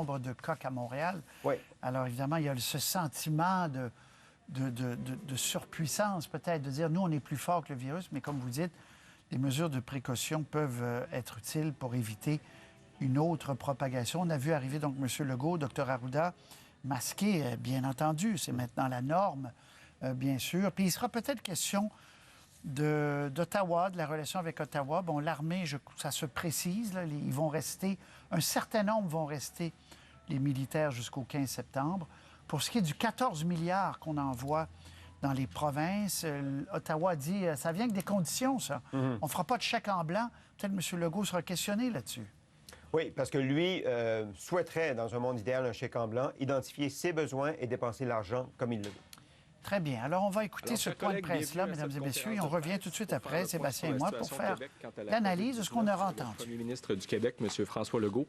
nombre de cas qu'à Montréal. Oui. Alors, évidemment, il y a ce sentiment de surpuissance, peut-être, de dire, nous, on est plus fort que le virus, mais comme vous dites, les mesures de précaution peuvent être utiles pour éviter une autre propagation. On a vu arriver, donc, M. Legault, Dr Arruda, masqué, bien entendu. C'est maintenant la norme, bien sûr. Puis il sera peut-être question d'Ottawa, de la relation avec Ottawa. Bon, l'armée, ça se précise, là, ils vont rester, un certain nombre vont rester, les militaires, jusqu'au 15 septembre. Pour ce qui est du 14 milliards qu'on envoie dans les provinces, Ottawa dit, ça vient avec des conditions, ça. On ne fera pas de chèque en blanc. Peut-être M. Legault sera questionné là-dessus. Oui, parce que lui souhaiterait, dans un monde idéal, un chèque en blanc, identifier ses besoins et dépenser l'argent comme il le veut. Très bien. Alors, on va écouter ce point de presse-là, mesdames et messieurs, et on revient tout de suite après, Sébastien et moi, pour faire l'analyse de ce qu'on aura entendu. Le premier ministre du Québec, M. François Legault,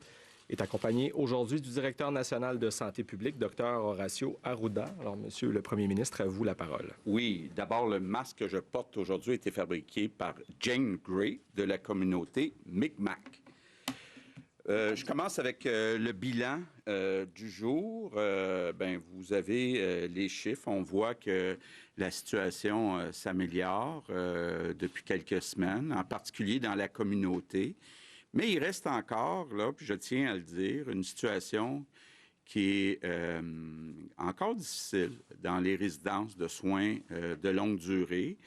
est accompagné aujourd'hui du directeur national de santé publique, Dr Horacio Arruda. Alors, Monsieur le premier ministre, à vous la parole. Oui, d'abord, le masque que je porte aujourd'hui a été fabriqué par Jane Gray de la communauté Mi'kmaq. Je commence avec le bilan du jour. Vous avez les chiffres. On voit que la situation s'améliore depuis quelques semaines, en particulier dans la communauté. Mais il reste encore, là, puis je tiens à le dire, une situation qui est encore difficile dans les résidences de soins de longue durée.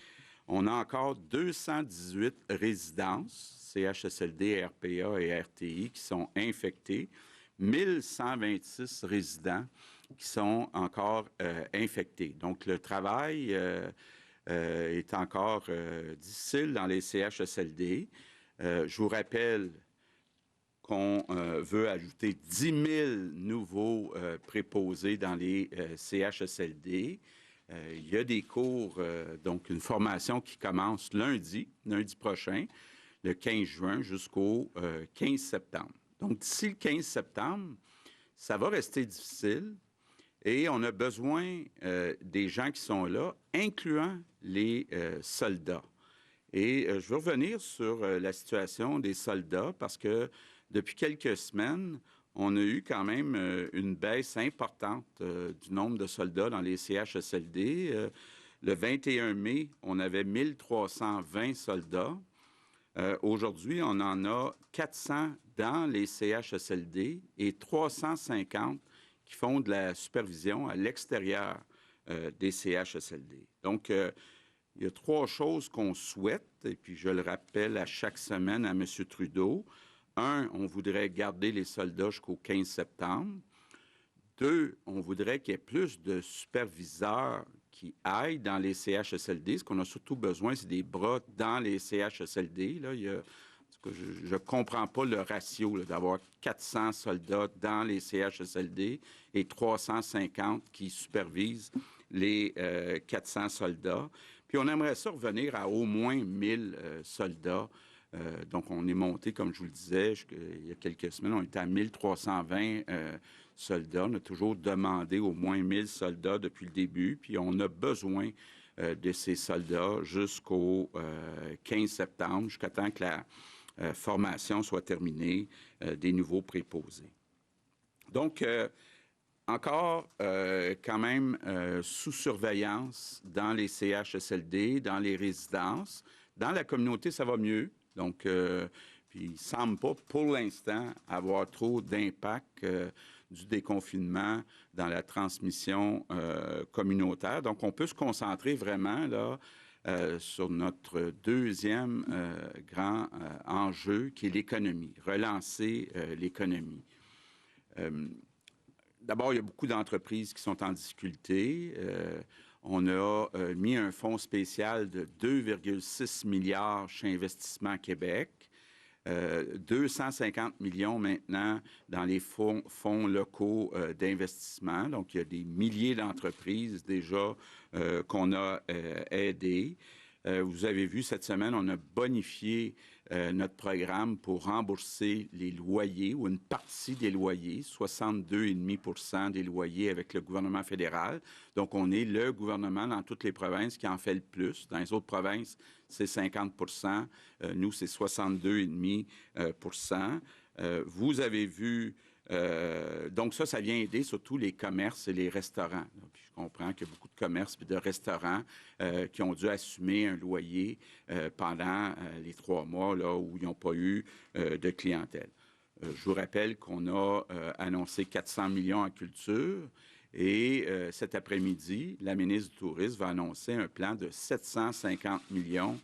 On a encore 218 résidences, CHSLD, RPA et RTI, qui sont infectées, 1126 résidents qui sont encore infectés. Donc, le travail est encore difficile dans les CHSLD. Je vous rappelle qu'on veut ajouter 10 000 nouveaux préposés dans les CHSLD. Il y a des cours, donc une formation qui commence lundi prochain, le 15 juin jusqu'au 15 septembre. Donc, d'ici le 15 septembre, ça va rester difficile et on a besoin des gens qui sont là, incluant les soldats. Et je veux revenir sur la situation des soldats parce que depuis quelques semaines, on a eu quand même une baisse importante du nombre de soldats dans les CHSLD. Le 21 mai, on avait 1320 soldats. Aujourd'hui, on en a 400 dans les CHSLD et 350 qui font de la supervision à l'extérieur des CHSLD. Donc, il y a 3 choses qu'on souhaite, et puis je le rappelle à chaque semaine à M. Trudeau. 1, on voudrait garder les soldats jusqu'au 15 septembre. 2, on voudrait qu'il y ait plus de superviseurs qui aillent dans les CHSLD. Ce qu'on a surtout besoin, c'est des bras dans les CHSLD. Là, je ne comprends pas le ratio d'avoir 400 soldats dans les CHSLD et 350 qui supervisent les 400 soldats. Puis on aimerait ça revenir à au moins 1000 soldats. Donc, on est monté, comme je vous le disais, il y a quelques semaines, on était à 1320 soldats. On a toujours demandé au moins 1000 soldats depuis le début, puis on a besoin de ces soldats jusqu'au 15 septembre, jusqu'à temps que la formation soit terminée des nouveaux préposés. Donc, encore quand même sous surveillance dans les CHSLD, dans les résidences. Dans la communauté, ça va mieux. Donc, puis il ne semble pas, pour l'instant, avoir trop d'impact du déconfinement dans la transmission communautaire. Donc, on peut se concentrer vraiment là sur notre deuxième grand enjeu, qui est l'économie, relancer l'économie. D'abord, il y a beaucoup d'entreprises qui sont en difficulté. On a mis un fonds spécial de 2,6 milliards chez Investissement Québec, 250 millions maintenant dans les fonds locaux d'investissement. Donc, il y a des milliers d'entreprises déjà qu'on a aidées. Vous avez vu, cette semaine, on a bonifié notre programme pour rembourser les loyers ou une partie des loyers, 62,5 % des loyers avec le gouvernement fédéral. Donc, on est le gouvernement dans toutes les provinces qui en fait le plus. Dans les autres provinces, c'est 50 % Nous, c'est 62,5 % Vous avez vu Donc ça vient aider surtout les commerces et les restaurants. Puis je comprends qu'il y a beaucoup de commerces et de restaurants qui ont dû assumer un loyer pendant les 3 mois là, où ils n'ont pas eu de clientèle. Je vous rappelle qu'on a annoncé 400 millions en culture et cet après-midi, la ministre du Tourisme va annoncer un plan de 750 millions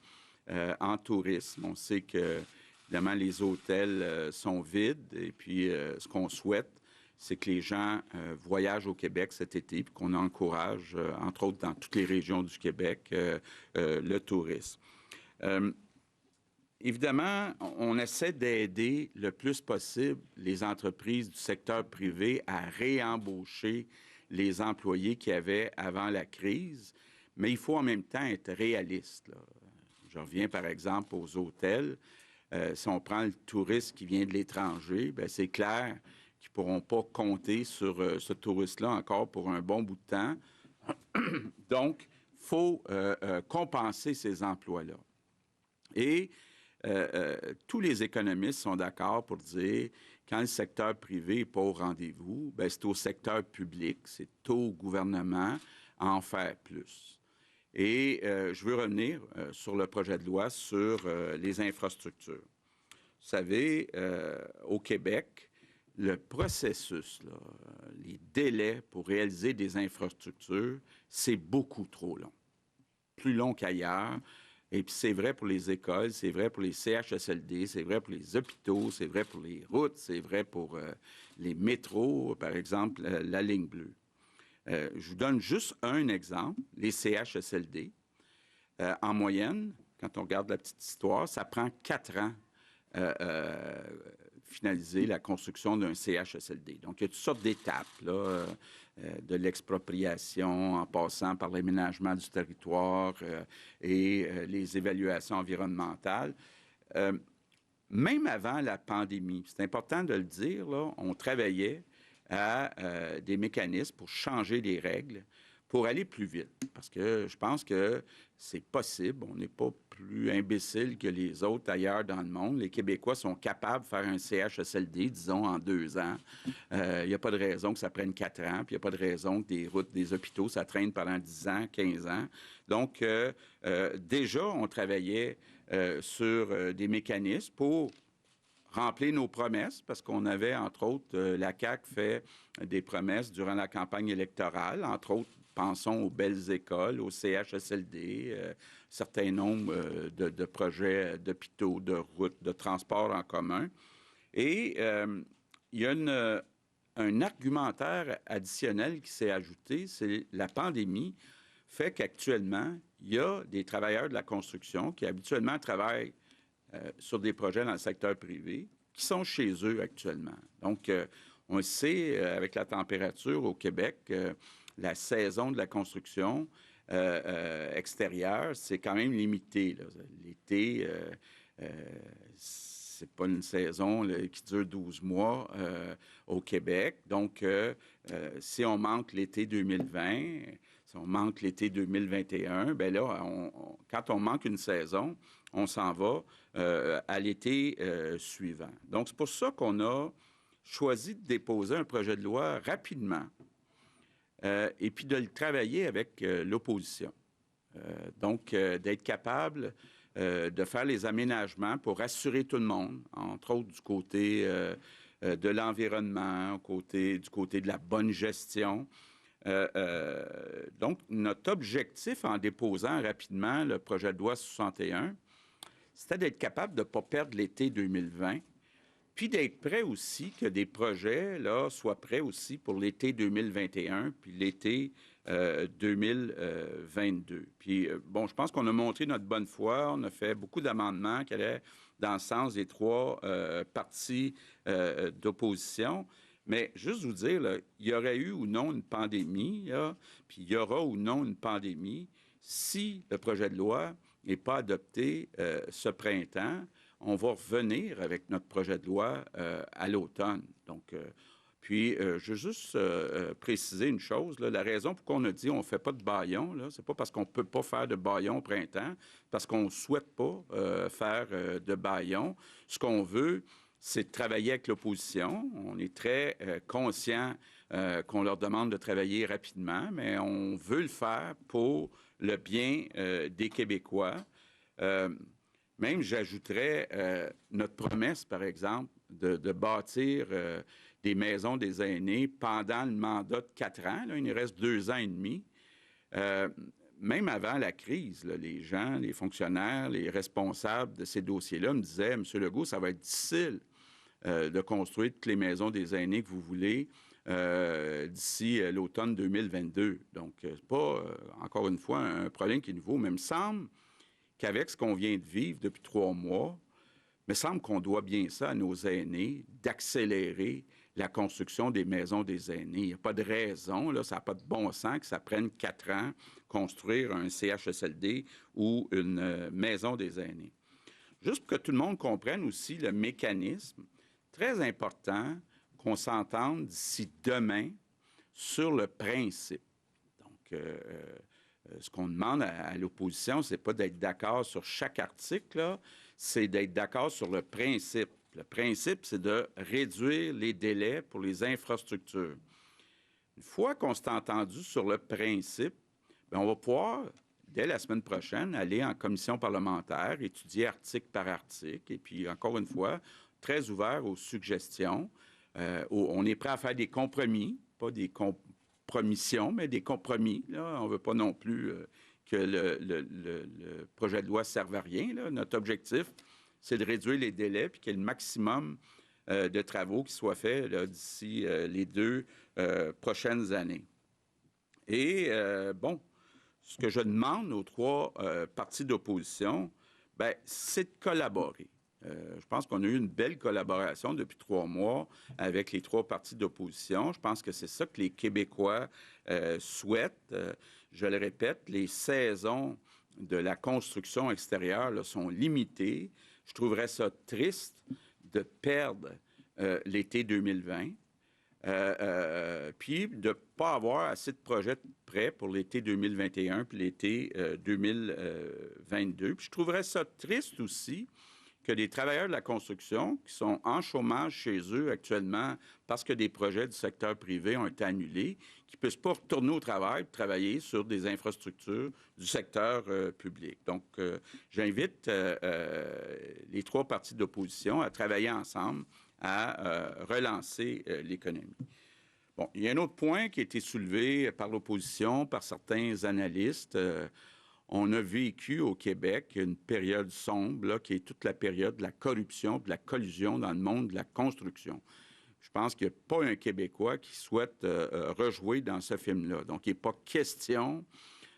en tourisme. On sait que, évidemment, les hôtels sont vides et puis ce qu'on souhaite, c'est que les gens voyagent au Québec cet été puis qu'on encourage, entre autres dans toutes les régions du Québec, le tourisme. Évidemment, on essaie d'aider le plus possible les entreprises du secteur privé à réembaucher les employés qu'il y avait avant la crise, mais il faut en même temps être réaliste, là. Je reviens par exemple aux hôtels. Si on prend le touriste qui vient de l'étranger, bien, c'est clair qu'ils ne pourront pas compter sur ce touriste-là encore pour un bon bout de temps. Donc, il faut compenser ces emplois-là. Et tous les économistes sont d'accord pour dire quand le secteur privé n'est pas au rendez-vous, bien, c'est au secteur public, c'est au gouvernement à en faire plus. Et je veux revenir sur le projet de loi sur les infrastructures. Vous savez, au Québec, le processus, là, les délais pour réaliser des infrastructures, c'est beaucoup trop long. Plus long qu'ailleurs. Et puis c'est vrai pour les écoles, c'est vrai pour les CHSLD, c'est vrai pour les hôpitaux, c'est vrai pour les routes, c'est vrai pour les métros, par exemple, la ligne bleue. Je vous donne juste un exemple, les CHSLD. En moyenne, quand on regarde la petite histoire, ça prend 4 ans finaliser la construction d'un CHSLD. Donc, il y a toutes sortes d'étapes, là, de l'expropriation en passant par l'aménagement du territoire et les évaluations environnementales. Même avant la pandémie, c'est important de le dire, là, on travaillait à des mécanismes pour changer les règles, pour aller plus vite. Parce que je pense que c'est possible. On n'est pas plus imbécile que les autres ailleurs dans le monde. Les Québécois sont capables de faire un CHSLD, disons, en 2 ans. Il n'y a pas de raison que ça prenne 4 ans, puis il n'y a pas de raison que des routes, des hôpitaux, ça traîne pendant 10 ans, 15 ans. Donc, déjà, on travaillait sur des mécanismes pour remplir nos promesses, parce qu'on avait, entre autres, la CAQ fait des promesses durant la campagne électorale, entre autres, pensons aux belles écoles, aux CHSLD, certains nombres de projets d'hôpitaux, de routes, de transports en commun. Et il y a un argumentaire additionnel qui s'est ajouté, c'est la pandémie fait qu'actuellement, il y a des travailleurs de la construction qui habituellement travaillent sur des projets dans le secteur privé qui sont chez eux actuellement. Donc, on le sait, avec la température au Québec, la saison de la construction extérieure, c'est quand même limité, là. L'été, c'est pas une saison là, qui dure 12 mois au Québec. Donc, si on manque l'été 2020, si on manque l'été 2021, bien là, quand on manque une saison, on s'en va à l'été suivant. Donc, c'est pour ça qu'on a choisi de déposer un projet de loi rapidement et puis de le travailler avec l'opposition. Donc, d'être capable de faire les aménagements pour assurer tout le monde, entre autres du côté de l'environnement, du côté de la bonne gestion. Donc, notre objectif en déposant rapidement le projet de loi 61, c'était d'être capable de ne pas perdre l'été 2020, puis d'être prêt aussi, que des projets là, soient prêts aussi pour l'été 2021, puis l'été 2022. Puis, bon, je pense qu'on a montré notre bonne foi, on a fait beaucoup d'amendements qui allaient dans le sens des 3 partis d'opposition. Mais juste vous dire, là, il y aurait eu ou non une pandémie, là, puis il y aura ou non une pandémie, si le projet de loi n'est pas adopté ce printemps, on va revenir avec notre projet de loi à l'automne. Donc, puis, je veux juste préciser une chose, là, la raison pour qu'on a dit on ne fait pas de bâillons, là, c'est pas parce qu'on ne peut pas faire de bâillons au printemps, parce qu'on ne souhaite pas faire de bâillons. Ce qu'on veut, c'est de travailler avec l'opposition. On est très conscient qu'on leur demande de travailler rapidement, mais on veut le faire pour le bien des Québécois. Même, j'ajouterais notre promesse, par exemple, de bâtir des maisons des aînés pendant le mandat de 4 ans. Là, il nous reste 2 ans et demi. Même avant la crise, là, les gens, les fonctionnaires, les responsables de ces dossiers-là me disaient, M. Legault, ça va être difficile de construire toutes les maisons des aînés que vous voulez d'ici l'automne 2022. Donc, c'est pas, encore une fois, un problème qui est nouveau, mais il me semble qu'avec ce qu'on vient de vivre depuis 3 mois, il me semble qu'on doit bien ça à nos aînés, d'accélérer la construction des maisons des aînés. Il n'y a pas de raison, là, ça n'a pas de bon sens que ça prenne 4 ans construire un CHSLD ou une maison des aînés. Juste pour que tout le monde comprenne aussi le mécanisme, très important qu'on s'entende d'ici demain sur le principe. Donc, ce qu'on demande à l'opposition, c'est pas d'être d'accord sur chaque article, là, c'est d'être d'accord sur le principe. Le principe, c'est de réduire les délais pour les infrastructures. Une fois qu'on s'est entendu sur le principe, bien, on va pouvoir, dès la semaine prochaine, aller en commission parlementaire, étudier article par article, et puis, encore une fois, très ouvert aux suggestions. On est prêt à faire des compromis, pas des compromissions, mais des compromis. Là. On ne veut pas non plus que le projet de loi ne serve à rien. Là. Notre objectif, c'est de réduire les délais puis qu'il y ait le maximum de travaux qui soient faits d'ici les 2 prochaines années. Et, bon, ce que je demande aux 3 partis d'opposition, bien, c'est de collaborer. Je pense qu'on a eu une belle collaboration depuis 3 mois avec les 3 partis d'opposition. Je pense que c'est ça que les Québécois souhaitent. Je le répète, les saisons de la construction extérieure là, sont limitées. Je trouverais ça triste de perdre l'été 2020, puis de ne pas avoir assez de projets prêts pour l'été 2021 puis l'été 2022. Puis je trouverais ça triste aussi que les travailleurs de la construction qui sont en chômage chez eux actuellement parce que des projets du secteur privé ont été annulés, qui ne puissent pas retourner au travail pour travailler sur des infrastructures du secteur public. Donc, j'invite les 3 partis d'opposition à travailler ensemble à relancer l'économie. Bon, il y a un autre point qui a été soulevé par l'opposition, par certains analystes. On a vécu au Québec une période sombre, là, qui est toute la période de la corruption, de la collusion dans le monde de la construction. Je pense qu'il n'y a pas un Québécois qui souhaite rejouer dans ce film-là. Donc, il n'est pas question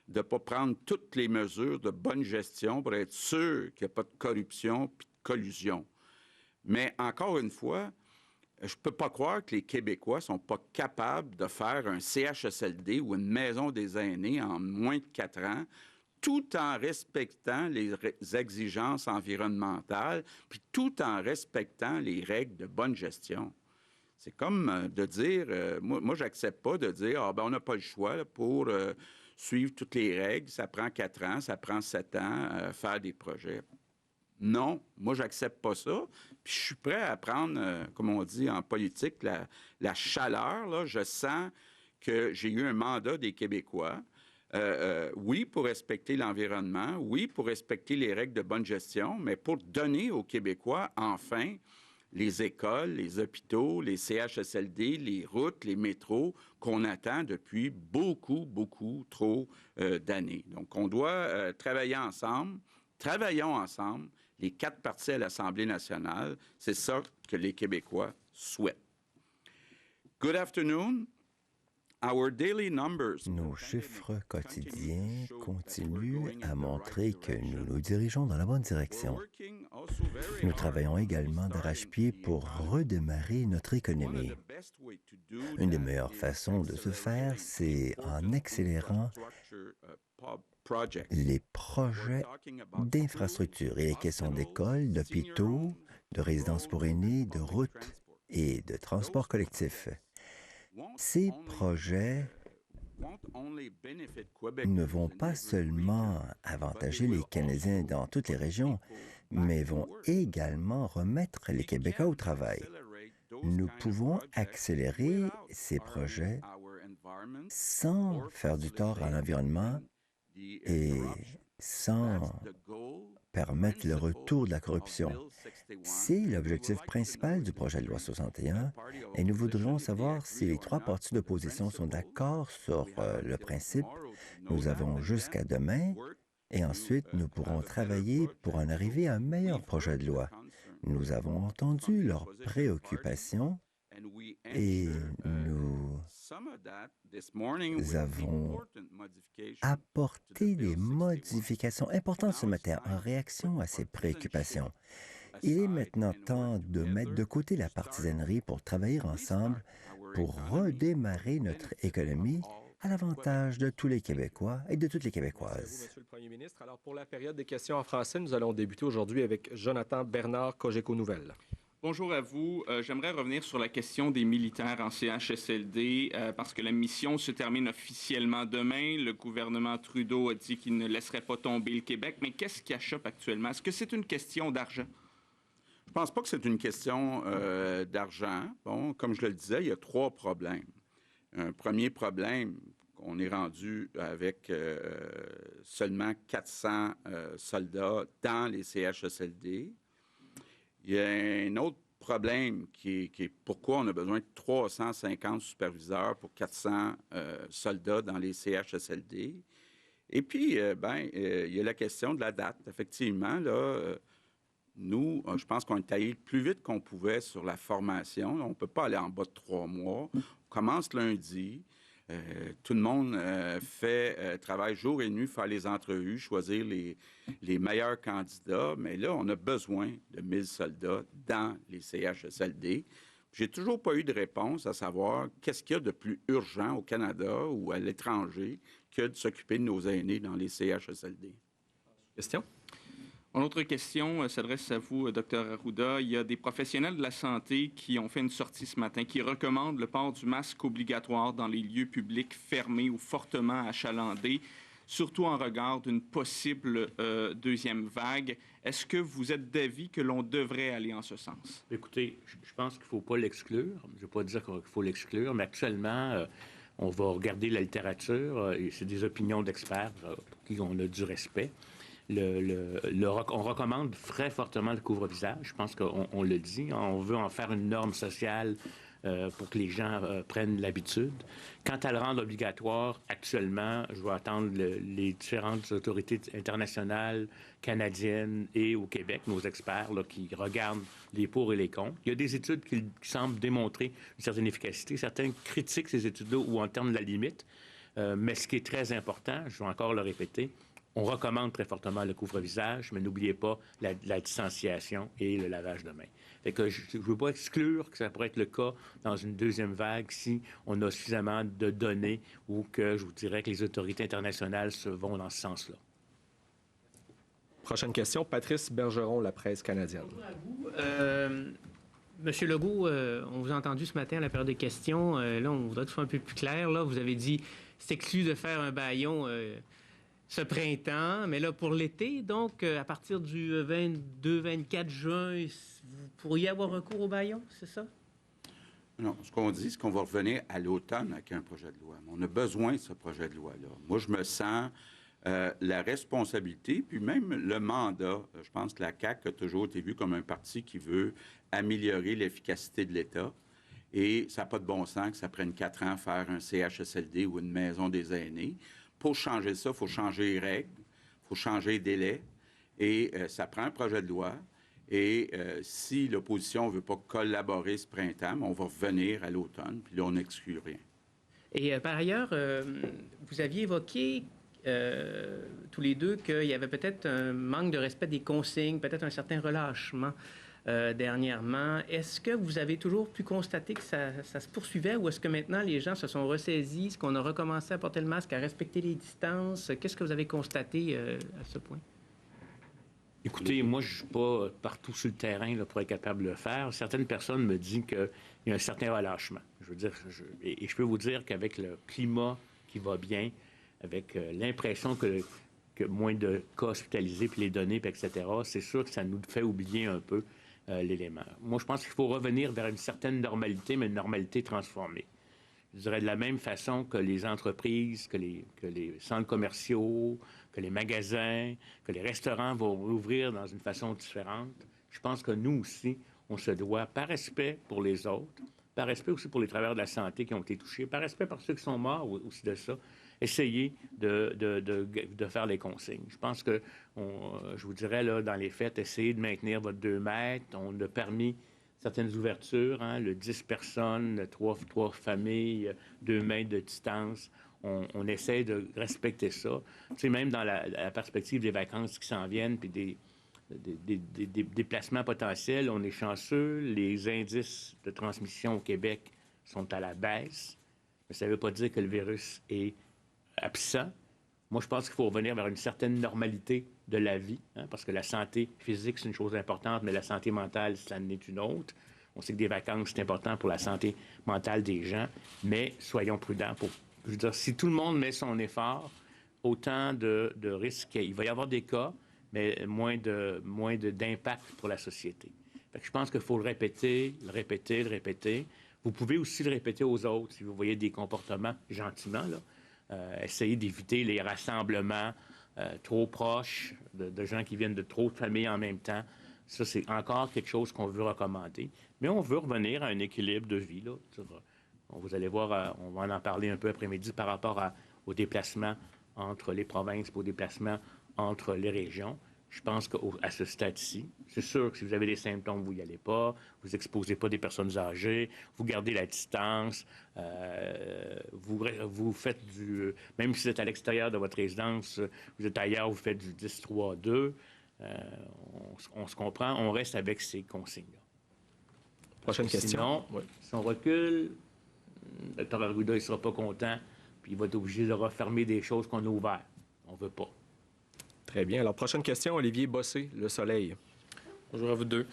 de ne pas prendre toutes les mesures de bonne gestion pour être sûr qu'il n'y a pas de corruption et de collusion. Mais encore une fois, je ne peux pas croire que les Québécois ne sont pas capables de faire un CHSLD ou une maison des aînés en moins de 4 ans, tout en respectant les exigences environnementales, puis tout en respectant les règles de bonne gestion. C'est comme de dire, moi j'accepte pas de dire, on n'a pas le choix là, pour suivre toutes les règles, ça prend 4 ans, ça prend 7 ans, faire des projets. Non, moi j'accepte pas ça, puis je suis prêt à prendre, comme on dit en politique, la chaleur, là. Je sens que j'ai eu un mandat des Québécois. Oui, pour respecter l'environnement, oui, pour respecter les règles de bonne gestion, mais pour donner aux Québécois, enfin, les écoles, les hôpitaux, les CHSLD, les routes, les métros qu'on attend depuis beaucoup, beaucoup trop d'années. Donc, on doit travailler ensemble. Travaillons ensemble, les 4 partis à l'Assemblée nationale. C'est ça que les Québécois souhaitent. Good afternoon. Nos chiffres quotidiens continuent à montrer que nous nous dirigeons dans la bonne direction. Nous travaillons également d'arrache-pied pour redémarrer notre économie. Une des meilleures façons de ce faire, c'est en accélérant les projets d'infrastructure. Il est question d'écoles, d'hôpitaux, de résidences pour aînés, de routes et de transports collectifs. Ces projets ne vont pas seulement avantager les Canadiens dans toutes les régions, mais vont également remettre les Québécois au travail. Nous pouvons accélérer ces projets sans faire du tort à l'environnement et sans permettre le retour de la corruption. C'est l'objectif principal du projet de loi 61 et nous voudrions savoir si les trois partis d'opposition sont d'accord sur le principe. Nous avons jusqu'à demain et ensuite nous pourrons travailler pour en arriver à un meilleur projet de loi. Nous avons entendu leurs préoccupations et nous avons apporté des modifications importantes ce matin en réaction à ces préoccupations. Il est maintenant temps de mettre de côté la partisanerie pour travailler ensemble pour redémarrer notre économie à l'avantage de tous les Québécois et de toutes les Québécoises. Monsieur le Premier ministre. Alors, pour la période des questions en français, nous allons débuter aujourd'hui avec Jonathan Bernard, Cogeco Nouvelles. Bonjour à vous. J'aimerais revenir sur la question des militaires en CHSLD parce que la mission se termine officiellement demain. Le gouvernement Trudeau a dit qu'il ne laisserait pas tomber le Québec. Mais qu'est-ce qui achoppe actuellement? Est-ce que c'est une question d'argent? Je pense pas que c'est une question d'argent. Bon, comme je le disais, il y a trois problèmes. Un premier problème, on est rendu avec seulement 400 soldats dans les CHSLD. Il y a un autre problème qui est pourquoi on a besoin de 350 superviseurs pour 400 soldats dans les CHSLD. Et puis, il y a la question de la date. Effectivement, là, nous, je pense qu'on est allé le plus vite qu'on pouvait sur la formation. On ne peut pas aller en bas de 3 mois. On commence lundi. Tout le monde travaille jour et nuit, faire les entrevues, choisir les meilleurs candidats. Mais là, on a besoin de 1000 soldats dans les CHSLD. J'ai toujours pas eu de réponse à savoir qu'est-ce qu'il y a de plus urgent au Canada ou à l'étranger que de s'occuper de nos aînés dans les CHSLD. Question? Mon autre question s'adresse à vous, Dr. Arruda. Il y a des professionnels de la santé qui ont fait une sortie ce matin qui recommandent le port du masque obligatoire dans les lieux publics fermés ou fortement achalandés, surtout en regard d'une possible deuxième vague. Est-ce que vous êtes d'avis que l'on devrait aller en ce sens? Écoutez, je pense qu'il ne faut pas l'exclure. Je ne vais pas dire qu'il faut l'exclure, mais actuellement, on va regarder la littérature et c'est des opinions d'experts pour qui on a du respect. On recommande très fortement le couvre-visage. Je pense qu'on le dit. On veut en faire une norme sociale pour que les gens prennent l'habitude. Quant à le rendre obligatoire, actuellement, je vais attendre les différentes autorités internationales, canadiennes et au Québec, nos experts là, qui regardent les pour et les contre. Il y a des études qui semblent démontrer une certaine efficacité. Certains critiquent ces études-là ou en termes de la limite. Mais ce qui est très important, je vais encore le répéter, on recommande très fortement le couvre-visage, mais n'oubliez pas la distanciation et le lavage de mains. Fait que je ne veux pas exclure que ça pourrait être le cas dans une deuxième vague si on a suffisamment de données ou que je vous dirais que les autorités internationales se vont dans ce sens-là. Prochaine question, Patrice Bergeron, La Presse canadienne. Bonjour à vous. Monsieur Legault, on vous a entendu ce matin à la période des questions. Là, on voudrait que ce soit un peu plus clair. Là, vous avez dit c'est exclu de faire un bâillon ce printemps, mais là, pour l'été, donc, à partir du 22-24 juin, vous pourriez avoir recours au bâillon, c'est ça? Non, ce qu'on dit, c'est qu'on va revenir à l'automne avec un projet de loi. On a besoin de ce projet de loi-là. Moi, je me sens la responsabilité, puis même le mandat. Je pense que la CAQ a toujours été vue comme un parti qui veut améliorer l'efficacité de l'État. Et ça n'a pas de bon sens que ça prenne 4 ans à faire un CHSLD ou une maison des aînés. Pour changer ça, il faut changer les règles, il faut changer les délais, et ça prend un projet de loi. Et si l'opposition ne veut pas collaborer ce printemps, on va revenir à l'automne, puis là, on n'exclut rien. Et par ailleurs, vous aviez évoqué tous les deux qu'il y avait peut-être un manque de respect des consignes, peut-être un certain relâchement dernièrement. Est-ce que vous avez toujours pu constater que ça se poursuivait ou est-ce que maintenant les gens se sont ressaisis, est-ce qu'on a recommencé à porter le masque, à respecter les distances? Qu'est-ce que vous avez constaté à ce point? Écoutez, moi, je ne suis pas partout sur le terrain là, pour être capable de le faire. Certaines personnes me disent qu'il y a un certain relâchement. Je veux dire, je peux vous dire qu'avec le climat qui va bien, avec l'impression que moins de cas hospitalisés, puis les données, puis etc., c'est sûr que ça nous fait oublier un peu l'élément. Moi, je pense qu'il faut revenir vers une certaine normalité, mais une normalité transformée. Je dirais de la même façon que les entreprises, que les centres commerciaux, que les magasins, que les restaurants vont rouvrir dans une façon différente. Je pense que nous aussi, on se doit, par respect pour les autres, par respect aussi pour les travailleurs de la santé qui ont été touchés, par respect pour ceux qui sont morts aussi de ça, essayer de faire les consignes. Je pense que, je vous dirais, là, dans les faits, essayez de maintenir votre 2 mètres. On a permis certaines ouvertures, hein, le 10 personnes, 3 familles, 2 mètres de distance. On essaie de respecter ça. Tu sais, même dans la perspective des vacances qui s'en viennent, puis des déplacements potentiels, on est chanceux. Les indices de transmission au Québec sont à la baisse. Mais ça ne veut pas dire que le virus est absent. Moi, je pense qu'il faut revenir vers une certaine normalité de la vie, hein, parce que la santé physique, c'est une chose importante, mais la santé mentale, ça en est une autre. On sait que des vacances, c'est important pour la santé mentale des gens, mais soyons prudents. Je veux dire, si tout le monde met son effort, autant de risques, il va y avoir des cas, mais moins d'impact pour la société. Fait que je pense qu'il faut le répéter. Vous pouvez aussi le répéter aux autres si vous voyez des comportements gentiment, là. Essayer d'éviter les rassemblements trop proches de gens qui viennent de trop de familles en même temps. Ça, c'est encore quelque chose qu'on veut recommander. Mais on veut revenir à un équilibre de vie, là. Vous allez voir, on va en parler un peu après-midi par rapport aux déplacements entre les provinces, aux déplacements entre les régions. Je pense qu'à ce stade-ci, c'est sûr que si vous avez des symptômes, vous n'y allez pas, vous exposez pas des personnes âgées, vous gardez la distance, vous faites même si vous êtes à l'extérieur de votre résidence, vous êtes ailleurs, vous faites du 10-3-2, on se comprend, on reste avec ces consignes-là. Prochaine question. Sinon, si on recule, le Dr. Arruda, il ne sera pas content, puis il va être obligé de refermer des choses qu'on a ouvertes. On ne veut pas. Très bien. Alors, prochaine question, Olivier Bossé, Le Soleil. Bonjour à vous deux.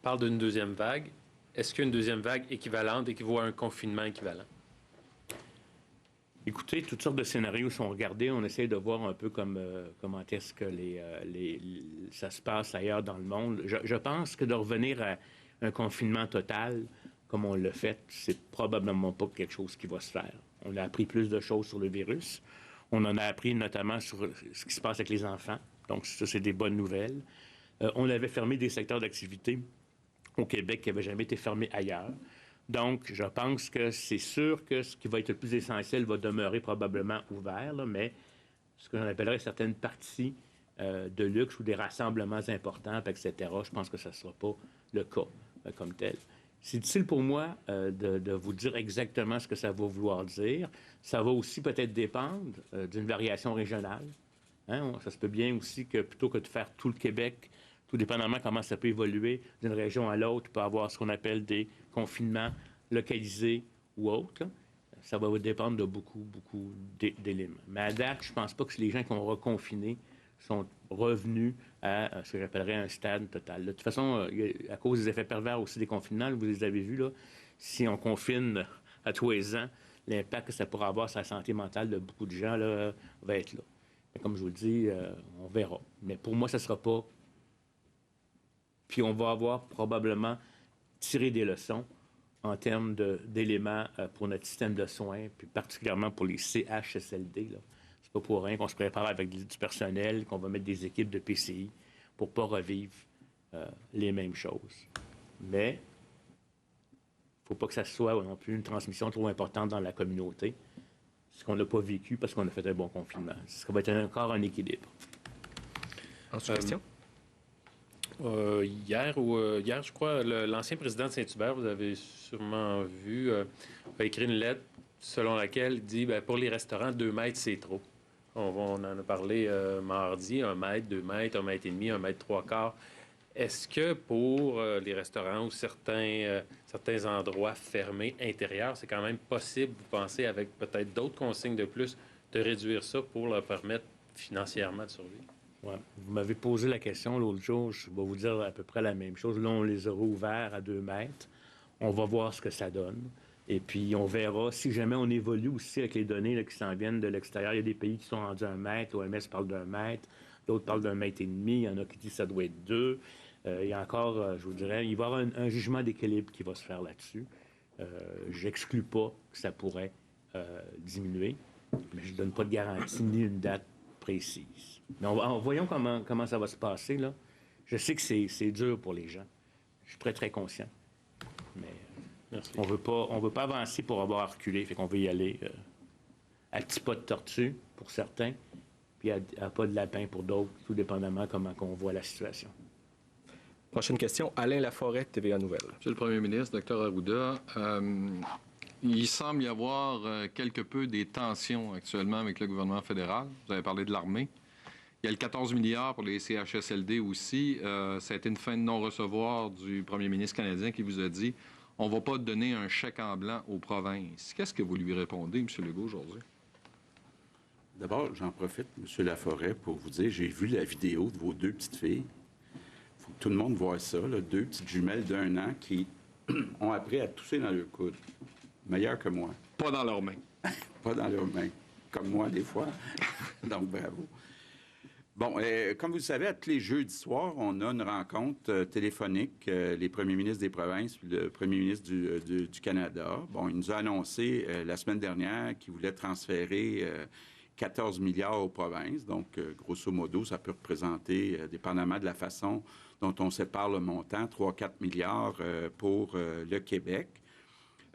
Parle d'une deuxième vague. Est-ce qu'une deuxième vague équivalente équivaut à un confinement équivalent? Écoutez, toutes sortes de scénarios sont regardés. On essaie de voir un peu comment est-ce que ça se passe ailleurs dans le monde. Je pense que de revenir à un confinement total, comme on l'a fait, c'est probablement pas quelque chose qui va se faire. On a appris plus de choses sur le virus. On en a appris notamment sur ce qui se passe avec les enfants. Donc, ça, c'est des bonnes nouvelles. On avait fermé des secteurs d'activité au Québec qui n'avaient jamais été fermés ailleurs. Donc, je pense que c'est sûr que ce qui va être le plus essentiel va demeurer probablement ouvert, là, mais ce que j'en appellerais certaines parties de luxe ou des rassemblements importants, etc., je pense que ça ne sera pas le cas comme tel. C'est difficile pour moi de vous dire exactement ce que ça va vouloir dire. Ça va aussi peut-être dépendre d'une variation régionale. Hein? Ça se peut bien aussi que plutôt que de faire tout le Québec, tout dépendamment comment ça peut évoluer d'une région à l'autre, il peut y avoir ce qu'on appelle des confinements localisés ou autres. Là. Ça va dépendre de beaucoup d'éléments. Mais à date, je ne pense pas que les gens qui ont reconfiné sont revenus à ce que j'appellerais un stade total. Là, de toute façon, à cause des effets pervers aussi des confinements, vous les avez vus, là, si on confine à tous les ans, l'impact que ça pourra avoir sur la santé mentale de beaucoup de gens là, va être là. Mais comme je vous le dis, on verra. Mais pour moi, ça ne sera pas... Puis on va avoir probablement tiré des leçons en termes d'éléments pour notre système de soins, puis particulièrement pour les CHSLD, là. C'est pas pour rien qu'on se prépare avec du personnel, qu'on va mettre des équipes de PCI pour ne pas revivre les mêmes choses. Mais il ne faut pas que ça soit non plus une transmission trop importante dans la communauté, ce qu'on n'a pas vécu parce qu'on a fait un bon confinement. Ça va être encore un équilibre. Ensuite, question? Hier, je crois, l'ancien président de Saint-Hubert, vous avez sûrement vu, a écrit une lettre selon laquelle il dit pour les restaurants, 2 mètres, c'est trop. On en a parlé mardi, 1 mètre, 2 mètres, 1 mètre et demi, 1 mètre 3/4. Est-ce que pour les restaurants ou certains endroits fermés intérieurs, c'est quand même possible, vous pensez, avec peut-être d'autres consignes de plus, de réduire ça pour leur permettre financièrement de survivre? Ouais. Vous m'avez posé la question l'autre jour, je vais vous dire à peu près la même chose. Là, on les aura ouverts à 2 mètres. On va voir ce que ça donne. Et puis, on verra si jamais on évolue aussi avec les données là, qui s'en viennent de l'extérieur. Il y a des pays qui sont rendus à 1 mètre, l'OMS parle d'1 mètre, d'autres parlent d'1,5 mètre, il y en a qui disent que ça doit être 2. Il y a encore, je vous dirais, il va y avoir un jugement d'équilibre qui va se faire là-dessus. J'exclus pas que ça pourrait diminuer, mais je ne donne pas de garantie ni une date précise. Mais voyons comment ça va se passer, là. Je sais que c'est dur pour les gens. Je suis très conscient. Mais on veut pas avancer pour avoir reculé. Fait qu'on veut y aller à petits pas de tortue pour certains, puis à pas de lapin pour d'autres, tout dépendamment comment on voit la situation. Prochaine question, Alain Laforêt, TVA Nouvelles. Monsieur le Premier ministre, Dr. Arruda, il semble y avoir quelque peu des tensions actuellement avec le gouvernement fédéral. Vous avez parlé de l'armée. Il y a le 14 milliards pour les CHSLD aussi. Ça a été une fin de non-recevoir du premier ministre canadien qui vous a dit « On ne va pas donner un chèque en blanc aux provinces ». Qu'est-ce que vous lui répondez, M. Legault, aujourd'hui? D'abord, j'en profite, M. Laforêt, pour vous dire, j'ai vu la vidéo de vos 2 petites filles. Il faut que tout le monde voit ça, là, 2 petites jumelles d'1 an qui ont appris à tousser dans leur coude. Meilleures que moi. Pas dans leurs mains. Pas dans leurs mains. Comme moi, des fois. Donc, bravo. Bon, comme vous le savez, à tous les jeudis soirs, on a une rencontre téléphonique, les premiers ministres des provinces puis le premier ministre du Canada. Bon, il nous a annoncé la semaine dernière qu'il voulait transférer 14 milliards aux provinces. Donc, grosso modo, ça peut représenter, dépendamment de la façon dont on sépare le montant, 3-4 milliards pour le Québec.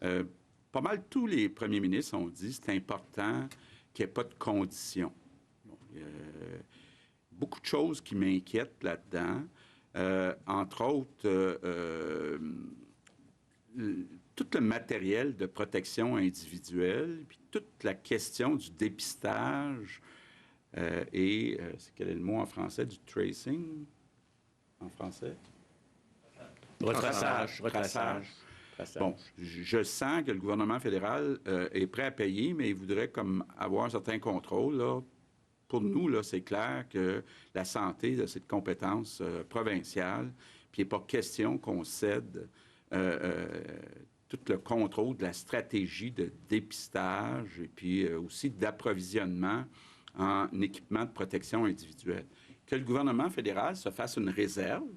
Pas mal tous les premiers ministres ont dit que c'est important qu'il n'y ait pas de conditions. Bon, beaucoup de choses qui m'inquiètent là-dedans. Entre autres, tout le matériel de protection individuelle, puis toute la question du dépistage et, quel est le mot en français, du tracing en français? Retraçage. Bon, je sens que le gouvernement fédéral est prêt à payer, mais il voudrait comme avoir un certain contrôle, là. Pour nous, là, c'est clair que la santé, c'est de compétence provinciale, puis il n'est pas question qu'on cède tout le contrôle de la stratégie de dépistage et puis aussi d'approvisionnement en équipement de protection individuelle. Que le gouvernement fédéral se fasse une réserve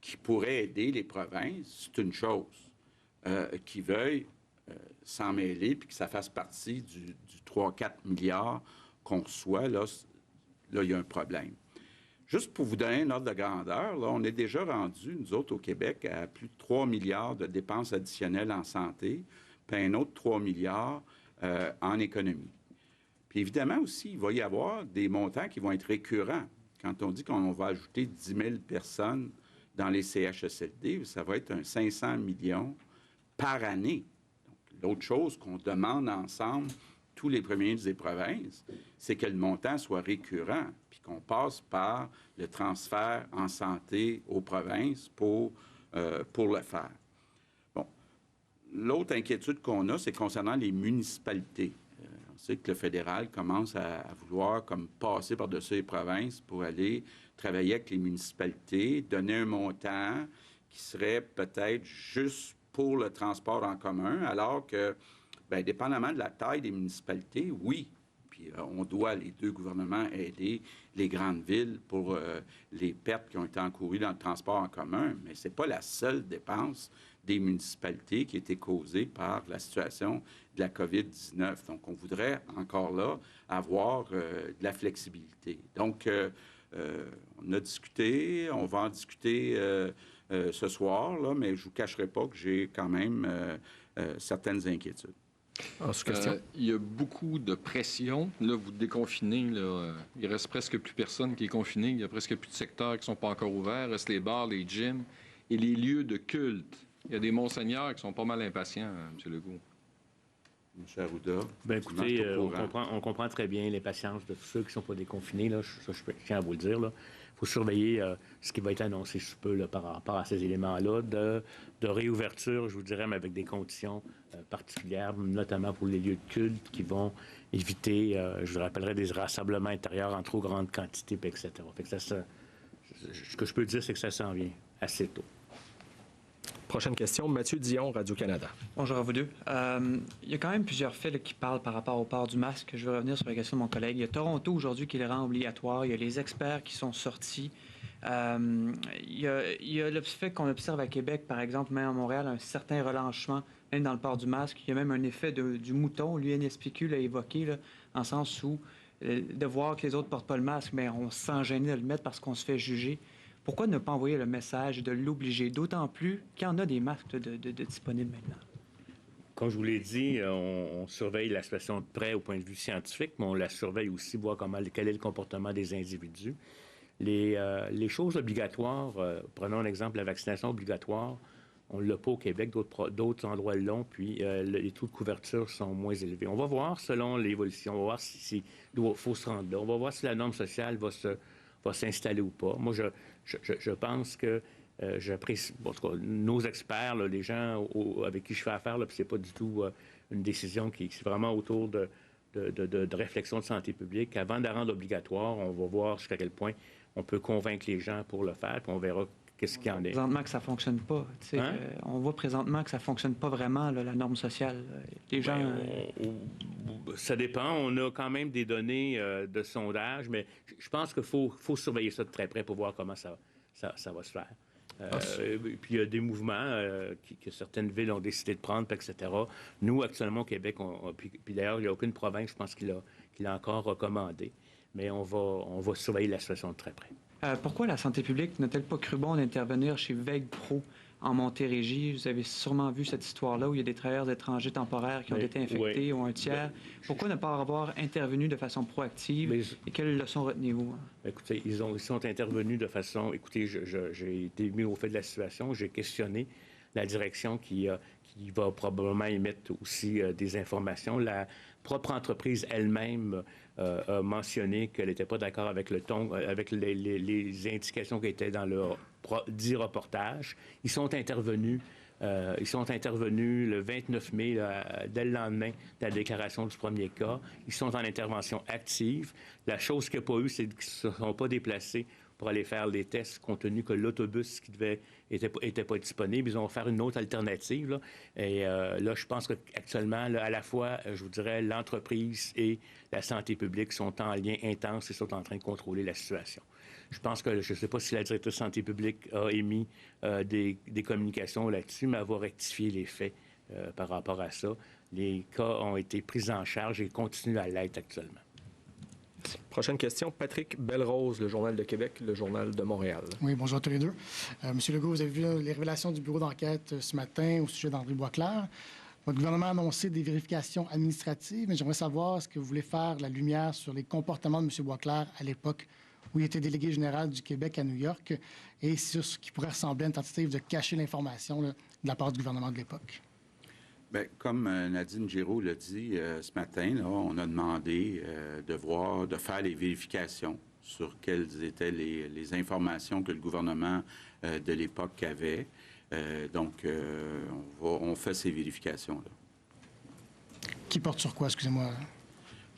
qui pourrait aider les provinces, c'est une chose. Qui veuille s'en mêler puis que ça fasse partie du 3-4 milliards qu'on reçoit, là, il y a un problème. Juste pour vous donner un ordre de grandeur, là, on est déjà rendu, nous autres, au Québec, à plus de 3 milliards de dépenses additionnelles en santé, puis un autre 3 milliards en économie. Puis évidemment aussi, il va y avoir des montants qui vont être récurrents. Quand on dit qu'on va ajouter 10 000 personnes dans les CHSLD, ça va être un 500 millions par année. L'autre chose qu'on demande ensemble, tous les premiers ministres des provinces, c'est que le montant soit récurrent, puis qu'on passe par le transfert en santé aux provinces pour le faire. Bon. L'autre inquiétude qu'on a, c'est concernant les municipalités. On sait que le fédéral commence à vouloir comme passer par-dessus les provinces pour aller travailler avec les municipalités, donner un montant qui serait peut-être juste pour le transport en commun, alors que, bien, dépendamment de la taille des municipalités, oui, puis on doit, les 2 gouvernements, aider les grandes villes pour les pertes qui ont été encourues dans le transport en commun, mais ce n'est pas la seule dépense des municipalités qui a été causée par la situation de la COVID-19. Donc, on voudrait encore là avoir de la flexibilité. Donc, on a discuté, on va en discuter ce soir, là, mais je ne vous cacherai pas que j'ai quand même certaines inquiétudes. Il y a beaucoup de pression. Là, vous déconfinez. Là, il reste presque plus personne qui est confiné. Il y a presque plus de secteurs qui ne sont pas encore ouverts. Il reste les bars, les gyms et les lieux de culte. Il y a des monseigneurs qui sont pas mal impatients, M. Legault. M. Arruda. Bien, écoutez, on comprend très bien l'impatience de tous ceux qui ne sont pas déconfinés. Là. Ça, je tiens à vous le dire. Il faut surveiller ce qui va être annoncé sous peu là, par rapport à ces éléments-là de réouverture, je vous dirais, mais avec des conditions particulières, notamment pour les lieux de culte qui vont éviter, je vous rappellerai, des rassemblements intérieurs en trop grande quantité, etc. Fait que ce que je peux dire, c'est que ça s'en vient assez tôt. Prochaine question, Mathieu Dion, Radio-Canada. Bonjour à vous deux. Il y a quand même plusieurs faits là, qui parlent par rapport au port du masque. Je vais revenir sur la question de mon collègue. Il y a Toronto aujourd'hui qui le rend obligatoire. Il y a les experts qui sont sortis. Il y a le fait qu'on observe à Québec, par exemple, même à Montréal, un certain relâchement, même dans le port du masque. Il y a même un effet du mouton. L'UNSPQ l'a évoqué, là, en sens où de voir que les autres ne portent pas le masque, mais on se sent gêné de le mettre parce qu'on se fait juger. Pourquoi ne pas envoyer le message de l'obliger, d'autant plus qu'il y en a des masques de disponibles maintenant? Comme je vous l'ai dit, on surveille la situation de près au point de vue scientifique, mais on la surveille aussi, voir quel est le comportement des individus. Les choses obligatoires, prenons un exemple, la vaccination obligatoire, on ne l'a pas au Québec, d'autres endroits l'ont, puis les taux de couverture sont moins élevés. On va voir selon l'évolution, on va voir s'il faut se rendre là, on va voir si la norme sociale va s'installer ou pas. Moi, je pense que j'apprécie, en tout cas, nos experts, là, les gens avec qui je fais affaire, puis c'est pas du tout une décision qui est vraiment autour de réflexion de santé publique. Avant de la rendre obligatoire, on va voir jusqu'à quel point on peut convaincre les gens pour le faire, puis on verra qu'est-ce qu'il y en est. Présentement que ça ne fonctionne pas. On voit présentement que ça ne fonctionne pas vraiment, là, la norme sociale. Les gens... Ça dépend. On a quand même des données de sondage, mais je pense qu'il faut surveiller ça de très près pour voir comment ça va se faire. Puis il y a des mouvements que certaines villes ont décidé de prendre, etc. Nous, actuellement, au Québec, puis d'ailleurs, il n'y a aucune province, je pense, qui l'a encore recommandé. Mais on va surveiller la situation de très près. Pourquoi la santé publique n'a-t-elle pas cru bon d'intervenir chez Veille Pro en Montérégie? Vous avez sûrement vu cette histoire-là où il y a des travailleurs étrangers temporaires qui ont été infectés ou un tiers. Pourquoi ne pas avoir intervenu de façon proactive et quelles leçons retenez-vous? Écoutez, ils sont intervenus de façon... Écoutez, j'ai été mis au fait de la situation. J'ai questionné la direction qui va probablement émettre aussi des informations. La propre entreprise elle-même a mentionné qu'elle n'était pas d'accord avec le ton, avec les indications qui étaient dans le dit reportage. Ils sont intervenus le 29 mai, dès le lendemain de la déclaration du premier cas. Ils sont en intervention active. La chose qu'il n'y a pas eu, c'est qu'ils ne se sont pas déplacés pour aller faire les tests, compte tenu que l'autobus qui était pas disponible. Ils vont faire une autre alternative. Là. Et là, je pense qu'actuellement, à la fois, je vous dirais, l'entreprise et la santé publique sont en lien intense et sont en train de contrôler la situation. Je pense que, je ne sais pas si la directrice de santé publique a émis des communications là-dessus, mais elle va rectifier les faits par rapport à ça. Les cas ont été pris en charge et continuent à l'être actuellement. Prochaine question, Patrick Belrose, le Journal de Québec, le Journal de Montréal. Oui, bonjour à tous les deux. Monsieur Legault, vous avez vu les révélations du bureau d'enquête ce matin au sujet d'André Boisclair. Votre gouvernement a annoncé des vérifications administratives, mais j'aimerais savoir, est-ce que vous voulez faire la lumière sur les comportements de M. Boisclair à l'époque où il était délégué général du Québec à New York et sur ce qui pourrait ressembler à une tentative de cacher l'information de la part du gouvernement de l'époque? Bien, comme Nadine Giraud l'a dit ce matin, là, on a demandé de faire les vérifications sur quelles étaient les informations que le gouvernement de l'époque avait. Donc, on fait ces vérifications-là. Qui porte sur quoi, excusez-moi?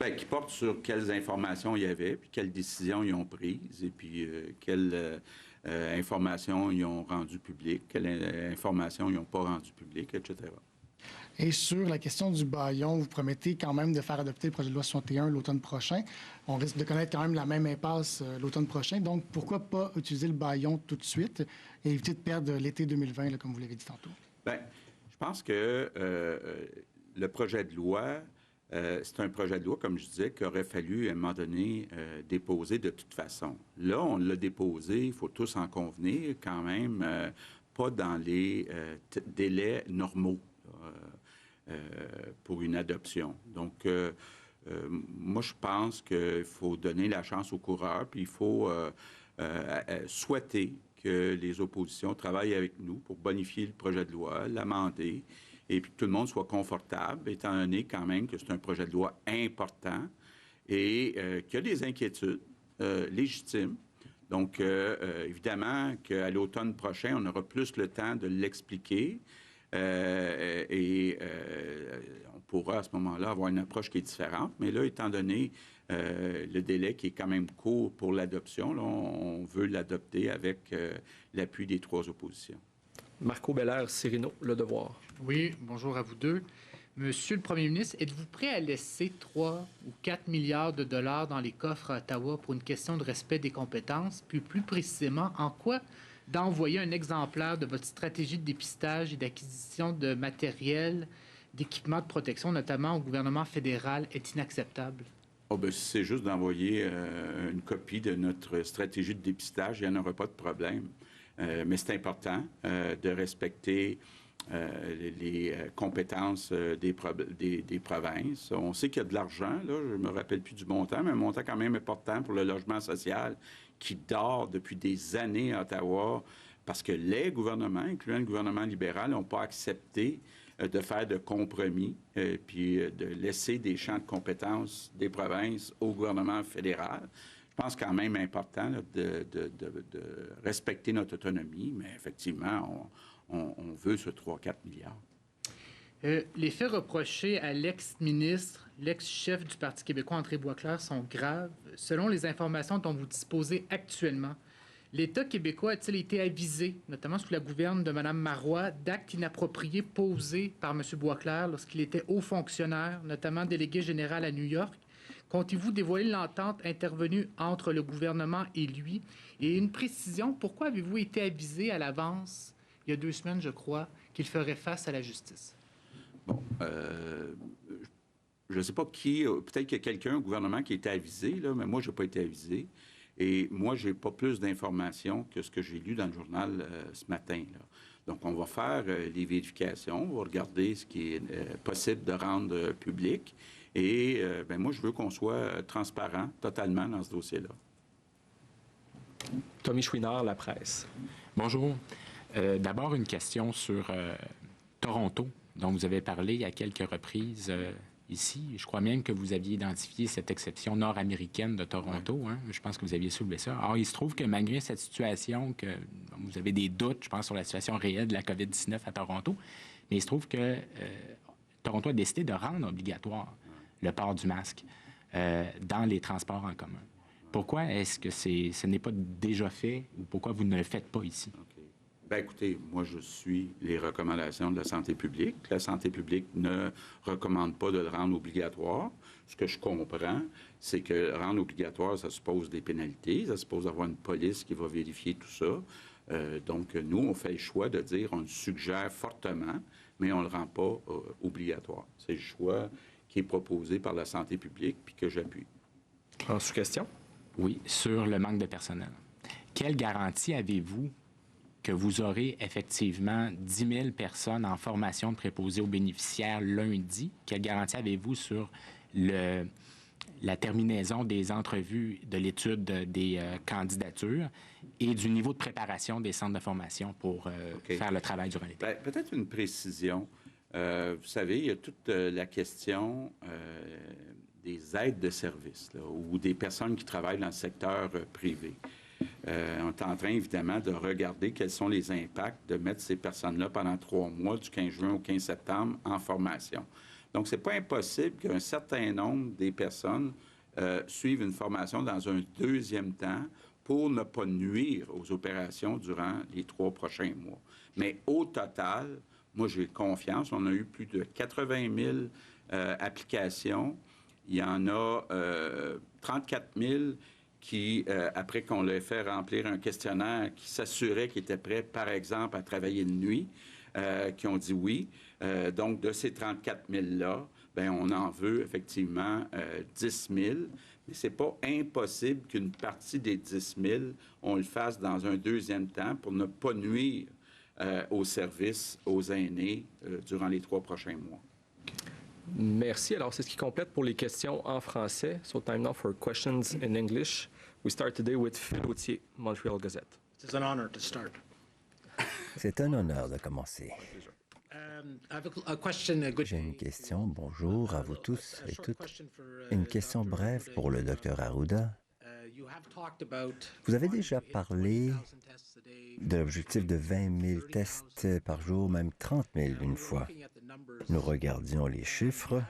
Bien, qui porte sur quelles informations il y avait, puis quelles décisions ils ont prises, et puis quelles informations ils ont rendues publiques, quelles informations ils n'ont pas rendues publiques, etc. Et sur la question du bâillon, vous promettez quand même de faire adopter le projet de loi 61 l'automne prochain. On risque de connaître quand même la même impasse l'automne prochain. Donc, pourquoi pas utiliser le bâillon tout de suite et éviter de perdre l'été 2020, là, comme vous l'avez dit tantôt? Bien, je pense que le projet de loi, c'est un projet de loi, comme je disais, qu'il aurait fallu, à un moment donné, déposer de toute façon. Là, on l'a déposé, il faut tous en convenir, quand même, pas dans les délais normaux pour une adoption. Donc, moi, je pense qu'il faut donner la chance aux coureurs, puis il faut souhaiter que les oppositions travaillent avec nous pour bonifier le projet de loi, l'amender, et puis que tout le monde soit confortable, étant donné quand même que c'est un projet de loi important et qu'il y a des inquiétudes légitimes. Donc, évidemment qu'à l'automne prochain, on aura plus le temps de l'expliquer. On pourra à ce moment-là avoir une approche qui est différente. Mais là, étant donné le délai qui est quand même court pour l'adoption, là, on veut l'adopter avec l'appui des trois oppositions. Marco Belair-Cirino, Le Devoir. Oui, bonjour à vous deux. Monsieur le Premier ministre, êtes-vous prêt à laisser 3 ou 4 milliards de dollars dans les coffres à Ottawa pour une question de respect des compétences? Puis plus précisément, en quoi d'envoyer un exemplaire de votre stratégie de dépistage et d'acquisition de matériel, d'équipement de protection, notamment au gouvernement fédéral, est inacceptable? Oh, ben, si c'est juste d'envoyer une copie de notre stratégie de dépistage, il n'y en aura pas de problème. Mais c'est important de respecter les compétences des provinces. On sait qu'il y a de l'argent, là, je ne me rappelle plus du montant, mais un montant quand même important pour le logement social qui dort depuis des années à Ottawa parce que les gouvernements, incluant le gouvernement libéral, n'ont pas accepté de faire de compromis puis de laisser des champs de compétences des provinces au gouvernement fédéral. Je pense quand même important là, de respecter notre autonomie, mais effectivement, on veut ce 3-4 milliards. Les faits reprochés à l'ex-ministre, l'ex-chef du Parti québécois, André Boisclair, sont graves. Selon les informations dont vous disposez actuellement, l'État québécois a-t-il été avisé, notamment sous la gouverne de Mme Marois, d'actes inappropriés posés par M. Boisclair lorsqu'il était haut fonctionnaire, notamment délégué général à New York? Comptez-vous dévoiler l'entente intervenue entre le gouvernement et lui? Et une précision, pourquoi avez-vous été avisé à l'avance, il y a 2 semaines, je crois, qu'il ferait face à la justice? Bon, je ne sais pas qui, peut-être qu'il y a quelqu'un au gouvernement qui a été avisé, là, mais moi, je n'ai pas été avisé. Et moi, je n'ai pas plus d'informations que ce que j'ai lu dans le journal ce matin, là. Donc, on va faire les vérifications, on va regarder ce qui est possible de rendre public. Et bien, moi, je veux qu'on soit transparent totalement dans ce dossier-là. Tommy Chouinard, La Presse. Bonjour. D'abord, une question sur Toronto, dont vous avez parlé à quelques reprises ici. Je crois même que vous aviez identifié cette exception nord-américaine de Toronto. Hein? Je pense que vous aviez soulevé ça. Alors, il se trouve que malgré cette situation, que vous avez des doutes, je pense, sur la situation réelle de la COVID-19 à Toronto, mais il se trouve que Toronto a décidé de rendre obligatoire le port du masque dans les transports en commun. Pourquoi est-ce que ce n'est pas déjà fait ou pourquoi vous ne le faites pas ici? Okay. Bien, écoutez, moi, je suis les recommandations de la santé publique. La santé publique ne recommande pas de le rendre obligatoire. Ce que je comprends, c'est que rendre obligatoire, ça suppose des pénalités, ça suppose avoir une police qui va vérifier tout ça. Donc, nous, on fait le choix de dire, on le suggère fortement, mais on ne le rend pas obligatoire. C'est le choix qui est proposé par la santé publique puis que j'appuie. En sous-question? Oui, sur le manque de personnel. Quelle garantie avez-vous que vous aurez effectivement 10 000 personnes en formation de préposés aux bénéficiaires lundi? Quelle garantie avez-vous sur la terminaison des entrevues de l'étude des candidatures et du niveau de préparation des centres de formation pour faire le travail durant l'été? Bien, peut-être une précision. Vous savez, il y a toute la question des aides de service là, ou des personnes qui travaillent dans le secteur privé. On est en train, évidemment, de regarder quels sont les impacts de mettre ces personnes-là pendant 3 mois, du 15 juin au 15 septembre, en formation. Donc, ce n'est pas impossible qu'un certain nombre des personnes suivent une formation dans un deuxième temps pour ne pas nuire aux opérations durant les 3 prochains mois. Mais au total, moi, j'ai confiance. On a eu plus de 80 000 applications. Il y en a 34 000 qui, après qu'on leur ait fait remplir un questionnaire, qui s'assuraient qu'ils étaient prêts, par exemple, à travailler de nuit, qui ont dit oui. Donc, de ces 34 000-là, bien, on en veut effectivement 10 000. Mais ce n'est pas impossible qu'une partie des 10 000, on le fasse dans un deuxième temps pour ne pas nuire aux services, aux aînés, durant les 3 prochains mois. Merci. Alors, c'est ce qui complète pour les questions en français. So, time now for questions in English. We start today with Phil Gauthier, Montreal Gazette. It's an honor to start. C'est un honneur de commencer. J'ai une question. Bonjour à vous tous et toutes. Une question brève pour le Dr Arruda. Vous avez déjà parlé de l'objectif de 20 000 tests par jour, même 30 000 une fois. Nous regardions les chiffres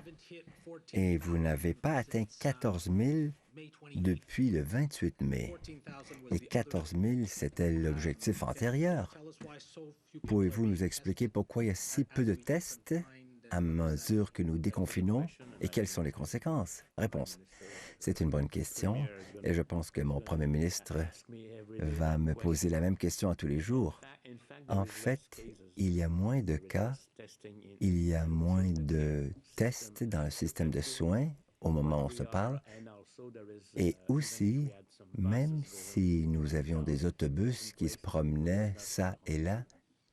et vous n'avez pas atteint 14 000 depuis le 28 mai. Et 14 000, c'était l'objectif antérieur. Pouvez-vous nous expliquer pourquoi il y a si peu de tests à mesure que nous déconfinons et quelles sont les conséquences? Réponse. C'est une bonne question et je pense que mon premier ministre va me poser la même question à tous les jours. En fait, il y a moins de cas, il y a moins de tests dans le système de soins au moment où on se parle. Et aussi, même si nous avions des autobus qui se promenaient ça et là,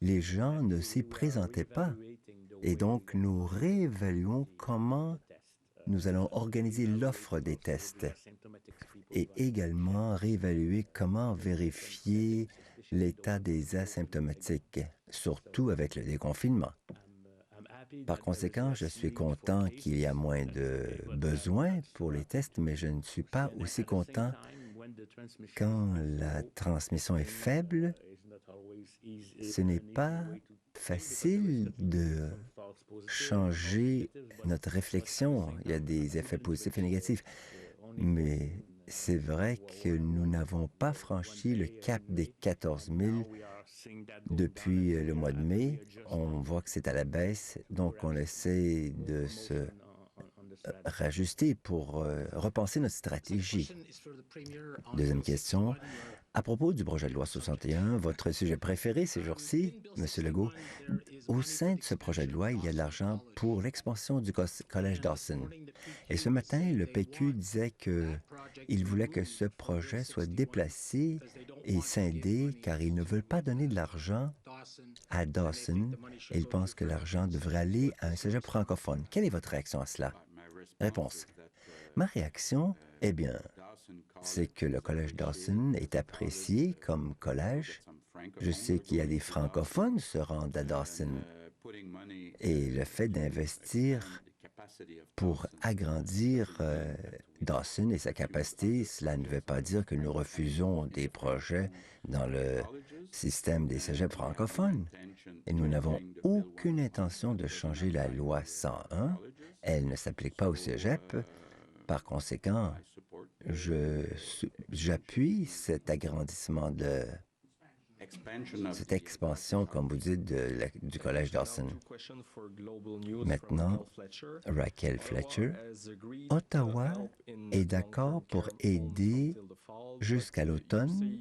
les gens ne s'y présentaient pas. Et donc, nous réévaluons comment nous allons organiser l'offre des tests et également réévaluer comment vérifier l'état des asymptomatiques, surtout avec le déconfinement. Par conséquent, je suis content qu'il y a moins de besoins pour les tests, mais je ne suis pas aussi content quand la transmission est faible. Ce n'est pas facile de changer notre réflexion. Il y a des effets positifs et négatifs. Mais c'est vrai que nous n'avons pas franchi le cap des 14 000 depuis le mois de mai. On voit que c'est à la baisse, donc on essaie de se rajuster pour repenser notre stratégie. Deuxième question. À propos du projet de loi 61, votre sujet préféré ces jours-ci, M. Legault, au sein de ce projet de loi, il y a de l'argent pour l'expansion du Collège Dawson. Et ce matin, le PQ disait qu'il voulait que ce projet soit déplacé et scindé car ils ne veulent pas donner de l'argent à Dawson et ils pensent que l'argent devrait aller à un cégep francophone. Quelle est votre réaction à cela? Réponse. Ma réaction, eh bien, c'est que le Collège Dawson est apprécié comme collège. Je sais qu'il y a des francophones se rendent à Dawson. Et le fait d'investir pour agrandir Dawson et sa capacité, cela ne veut pas dire que nous refusons des projets dans le système des cégeps francophones. Et nous n'avons aucune intention de changer la loi 101. Elle ne s'applique pas au cégep. Par conséquent, j'appuie cet agrandissement cette expansion, comme vous dites, du Collège Dawson. Maintenant, Raquel Fletcher. Ottawa est d'accord pour aider jusqu'à l'automne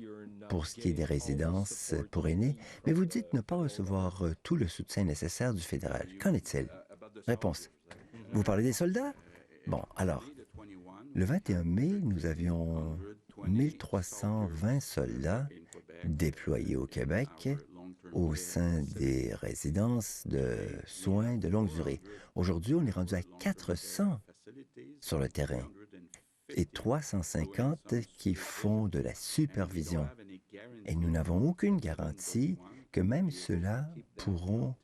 pour ce qui est des résidences pour aînés, mais vous dites ne pas recevoir tout le soutien nécessaire du fédéral. Qu'en est-il? Réponse. Vous parlez des soldats? Bon, alors, le 21 mai, nous avions 1320 soldats déployés au Québec au sein des résidences de soins de longue durée. Aujourd'hui, on est rendu à 400 sur le terrain et 350 qui font de la supervision. Et nous n'avons aucune garantie que même ceux-là pourront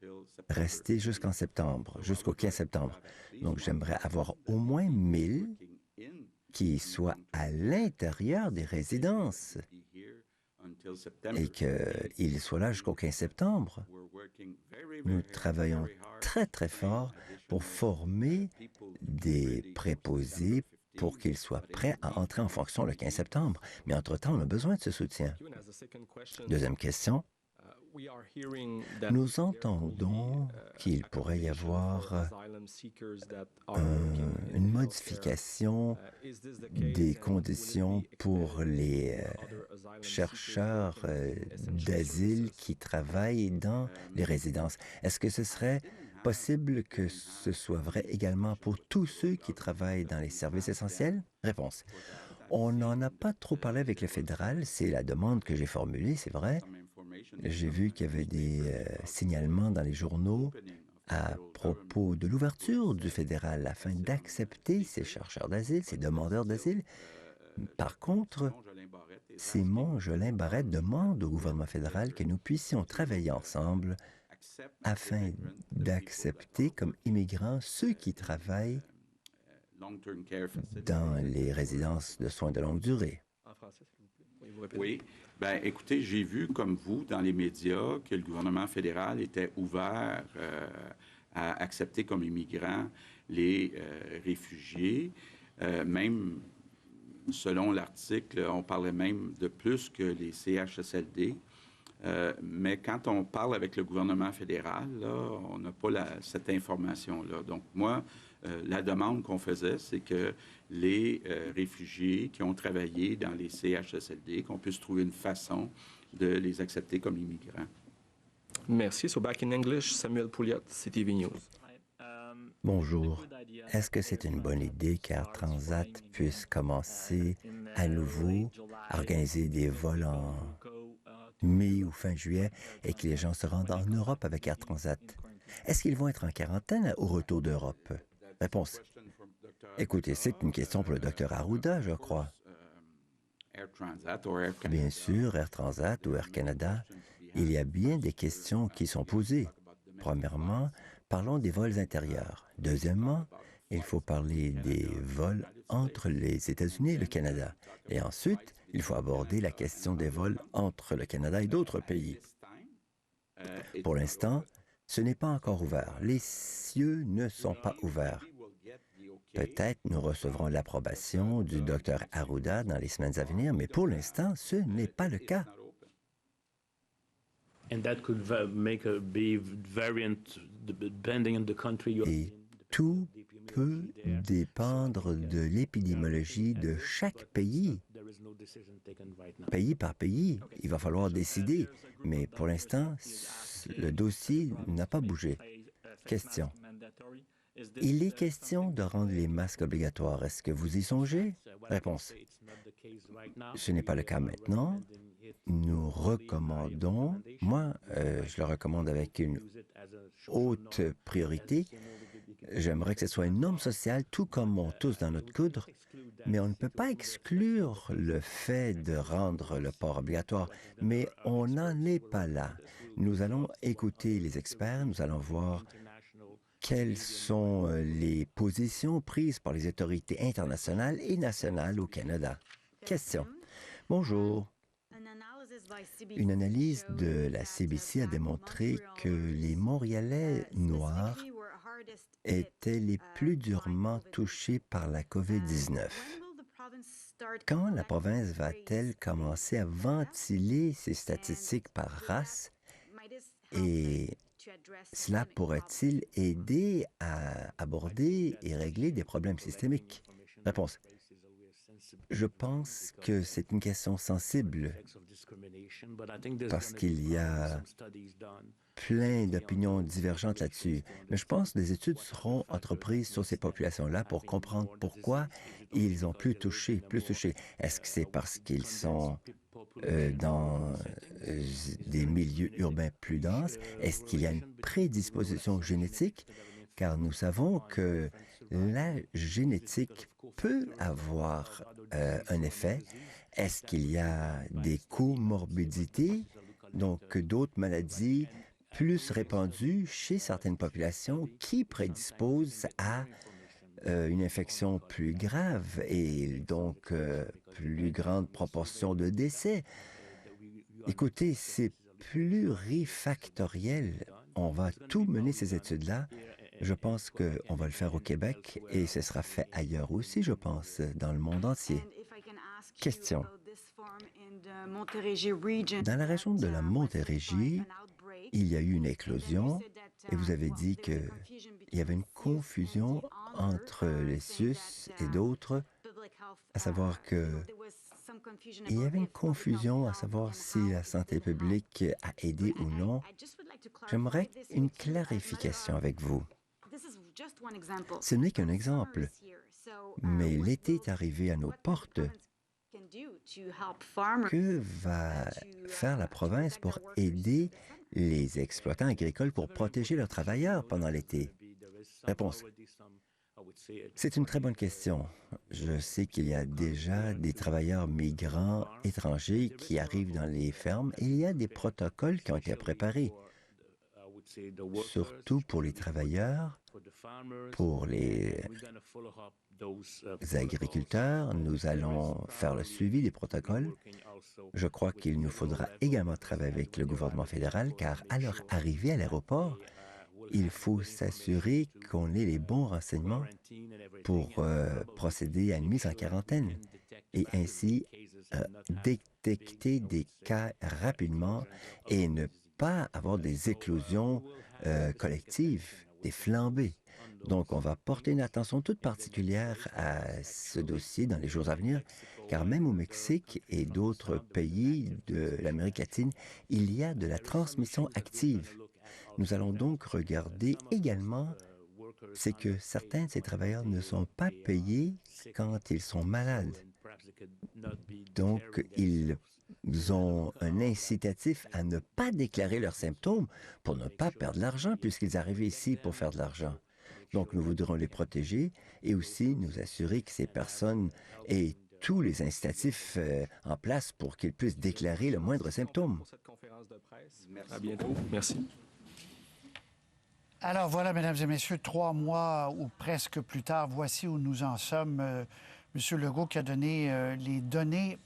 rester jusqu'en septembre, jusqu'au 15 septembre. Donc, j'aimerais avoir au moins 1000 qui soient à l'intérieur des résidences et qu'ils soient là jusqu'au 15 septembre. Nous travaillons très, très fort pour former des préposés pour qu'ils soient prêts à entrer en fonction le 15 septembre. Mais entre-temps, on a besoin de ce soutien. Deuxième question. Nous entendons qu'il pourrait y avoir une modification des conditions pour les chercheurs d'asile qui travaillent dans les résidences. Est-ce que ce serait possible que ce soit vrai également pour tous ceux qui travaillent dans les services essentiels? Réponse. On n'en a pas trop parlé avec le fédéral. C'est la demande que j'ai formulée, c'est vrai. J'ai vu qu'il y avait des signalements dans les journaux à propos de l'ouverture du fédéral afin d'accepter ces chercheurs d'asile, ces demandeurs d'asile. Par contre, Simon Jolin Barrette demande au gouvernement fédéral que nous puissions travailler ensemble afin d'accepter comme immigrants ceux qui travaillent dans les résidences de soins de longue durée. Oui. Bien, écoutez, j'ai vu, comme vous, dans les médias, que le gouvernement fédéral était ouvert à accepter comme immigrants les réfugiés, même Selon l'article, on parlait même de plus que les CHSLD. Mais quand on parle avec le gouvernement fédéral, là, on n'a pas cette information-là. Donc, moi, la demande qu'on faisait, c'est que les réfugiés qui ont travaillé dans les CHSLD, qu'on puisse trouver une façon de les accepter comme immigrants. Merci. So back in English, Samuel Pouliot, CTV News. Bonjour. Est-ce que c'est une bonne idée qu'Air Transat puisse commencer à nouveau à organiser des vols en mai ou fin juillet et que les gens se rendent en Europe avec Air Transat? Est-ce qu'ils vont être en quarantaine au retour d'Europe? Réponse. Écoutez, c'est une question pour le Dr Arruda, je crois. Bien sûr, Air Transat ou Air Canada, il y a bien des questions qui sont posées. Premièrement, parlons des vols intérieurs. Deuxièmement, il faut parler des vols entre les États-Unis et le Canada. Et ensuite, il faut aborder la question des vols entre le Canada et d'autres pays. Pour l'instant, ce n'est pas encore ouvert. Les cieux ne sont pas ouverts. Peut-être nous recevrons l'approbation du Dr Arruda dans les semaines à venir, mais pour l'instant, ce n'est pas le cas. Et tout peut dépendre de l'épidémiologie de chaque pays. Pays par pays, il va falloir décider. Mais pour l'instant, le dossier n'a pas bougé. Question. Il est question de rendre les masques obligatoires. Est-ce que vous y songez? Réponse. Ce n'est pas le cas maintenant. Nous recommandons, moi, je le recommande avec une haute priorité. J'aimerais que ce soit une norme sociale, tout comme on tousse dans notre coudre, mais on ne peut pas exclure le fait de rendre le port obligatoire. Mais on n'en est pas là. Nous allons écouter les experts, nous allons voir quelles sont les positions prises par les autorités internationales et nationales au Canada. Question. Bonjour. Une analyse de la CBC a démontré que les Montréalais noirs étaient les plus durement touchés par la COVID-19. Quand la province va-t-elle commencer à ventiler ses statistiques par race et cela pourrait-il aider à aborder et régler des problèmes systémiques? Réponse. Je pense que c'est une question sensible parce qu'il y a plein d'opinions divergentes là-dessus. Mais je pense que des études seront entreprises sur ces populations-là pour comprendre pourquoi ils ont plus touché. Est-ce que c'est parce qu'ils sont dans des milieux urbains plus denses? Est-ce qu'il y a une prédisposition génétique? Car nous savons que la génétique peut avoir un effet. Est-ce qu'il y a des comorbidités, donc d'autres maladies plus répandues chez certaines populations qui prédisposent à une infection plus grave et donc plus grande proportion de décès? Écoutez, c'est plurifactoriel. On va tout mener ces études-là. Je pense qu'on va le faire au Québec et ce sera fait ailleurs aussi, je pense, dans le monde entier. Question. Dans la région de la Montérégie, il y a eu une éclosion et vous avez dit qu'il y avait une confusion entre les CIUS et d'autres, à savoir il y avait une confusion à savoir si la santé publique a aidé ou non. J'aimerais une clarification avec vous. Ce n'est qu'un exemple, mais l'été est arrivé à nos portes. Que va faire la province pour aider les exploitants agricoles pour protéger leurs travailleurs pendant l'été? Réponse. C'est une très bonne question. Je sais qu'il y a déjà des travailleurs migrants étrangers qui arrivent dans les fermes et il y a des protocoles qui ont été préparés, surtout pour les travailleurs, pour les agriculteurs. Nous allons faire le suivi des protocoles. Je crois qu'il nous faudra également travailler avec le gouvernement fédéral car à leur arrivée à l'aéroport, il faut s'assurer qu'on ait les bons renseignements pour procéder à une mise en quarantaine. et ainsi détecter des cas rapidement et ne pas avoir des éclosions collectives, des flambées. Donc, on va porter une attention toute particulière à ce dossier dans les jours à venir, car même au Mexique et d'autres pays de l'Amérique latine, il y a de la transmission active. Nous allons donc regarder également c'est que certains de ces travailleurs ne sont pas payés quand ils sont malades. Donc, ils ont un incitatif à ne pas déclarer leurs symptômes pour ne pas perdre de l'argent puisqu'ils arrivent ici pour faire de l'argent. Donc, nous voudrons les protéger et aussi nous assurer que ces personnes aient tous les incitatifs en place pour qu'ils puissent déclarer le moindre symptôme. Pour cette conférence de presse. À bientôt. Merci. Alors voilà, mesdames et messieurs, 3 mois ou presque plus tard, voici où nous en sommes. Monsieur Legault qui a donné les données